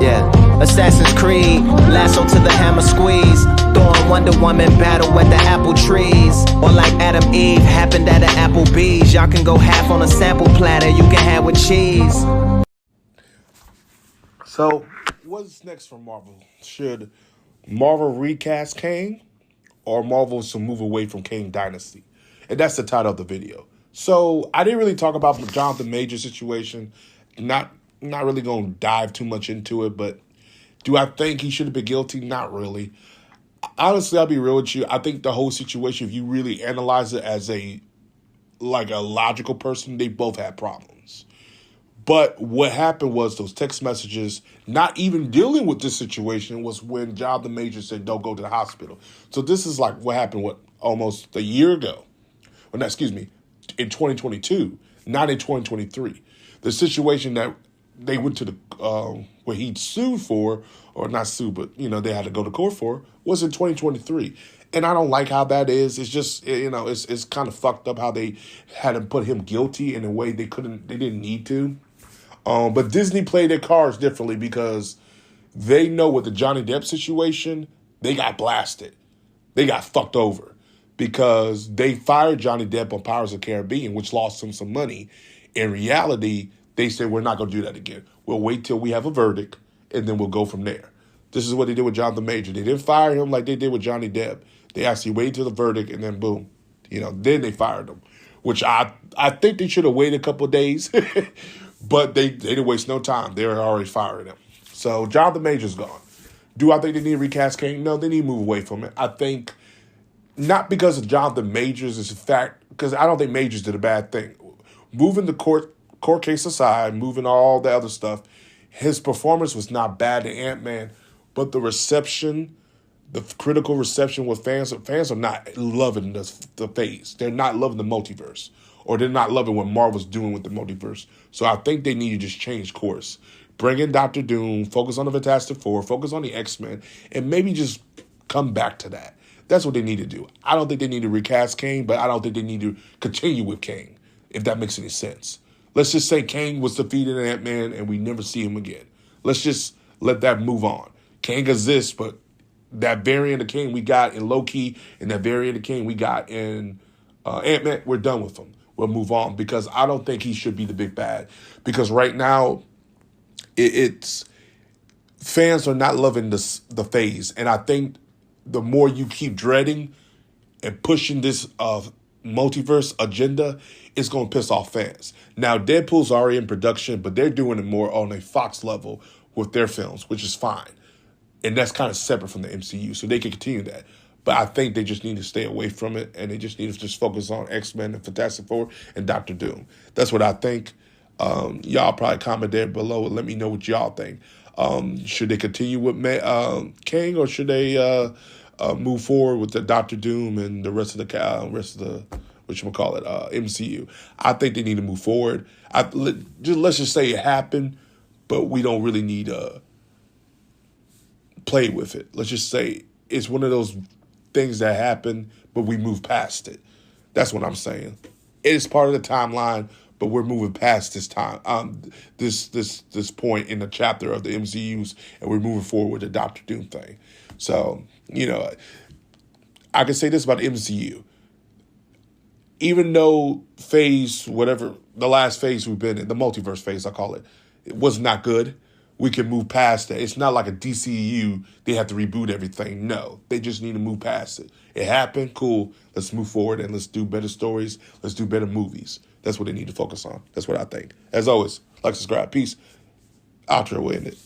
Yeah, Assassin's Creed, lasso to the hammer squeeze. Thor and Wonder Woman battle at the apple trees. Or like Adam Eve happened at an Applebee's. Y'all can go half on a sample platter, you can have with cheese. So, what's next for Marvel? Should Marvel recast Kang, or Marvel should move away from Kang Dynasty? And that's the title of the video. So, I didn't really talk about the Johnathan Majors situation. Not really going to dive too much into it, but do I think he should have been guilty? Not really. Honestly, I'll be real with you. I think the whole situation, if you really analyze it as a logical person, they both had problems. But what happened was those text messages, not even dealing with this situation, was when Johnathan Majors said, don't go to the hospital. So this is like what happened, almost a year ago. Well, no, excuse me, in 2022, not in 2023. The situation that they went to the, where he'd sued for, or not sued, but, they had to go to court for, was in 2023. And I don't like how that is. It's just, it's kind of fucked up how they had to put him guilty in a way they didn't need to. But Disney played their cards differently because they know with the Johnny Depp situation, they got blasted. They got fucked over because they fired Johnny Depp on Pirates of the Caribbean, which lost him some money. In reality, they said, we're not going to do that again. We'll wait till we have a verdict, and then we'll go from there. This is what they did with Johnathan Majors. They didn't fire him like they did with Johnny Depp. They actually waited till the verdict, and then boom, then they fired him, which I think they should have waited a couple of days. But they didn't waste no time. They were already firing him. So Johnathan Majors gone. Do I think they need to recast Kang? No, they need to move away from it. I think not because of Johnathan Majors is a fact, because I don't think Majors did a bad thing. Moving the court case aside, moving all the other stuff, his performance was not bad in Ant-Man, but the reception, the critical reception with fans are not loving the phase. They're not loving the multiverse. Or they're not loving what Marvel's doing with the multiverse. So I think they need to just change course. Bring in Dr. Doom, focus on the Fantastic Four, focus on the X-Men, and maybe just come back to that. That's what they need to do. I don't think they need to recast Kang, but I don't think they need to continue with Kang, if that makes any sense. Let's just say Kang was defeated in Ant-Man and we never see him again. Let's just let that move on. Kang exists, but that variant of Kang we got in Loki and that variant of Kang we got in Ant-Man, we're done with them. We'll move on because I don't think he should be the big bad. Because right now, it's fans are not loving the phase. And I think the more you keep dreading and pushing this multiverse agenda, it's going to piss off fans. Now, Deadpool's already in production, but they're doing it more on a Fox level with their films, which is fine. And that's kind of separate from the MCU, so they can continue that. But I think they just need to stay away from it, and they just need to just focus on X-Men and Fantastic Four and Dr. Doom. That's what I think. Y'all probably comment there below and let me know what y'all think. Should they continue with Kang, or should they move forward with the Dr. Doom and the rest of the MCU? I think they need to move forward. Let's just say it happened, but we don't really need to play with it. Let's just say it's one of those things that happen, but we move past it. That's what I'm saying. It is part of the timeline, but we're moving past this time, this point in the chapter of the MCUs, and we're moving forward with the Doctor Doom thing. So, I can say this about the MCU. Even though the last phase we've been in, the multiverse phase, I call it, it was not good. We can move past that. It's not like a DCU. They have to reboot everything. No, they just need to move past it. It happened. Cool. Let's move forward and let's do better stories. Let's do better movies. That's what they need to focus on. That's what I think. As always, like, subscribe. Peace. Outro, we'll end it.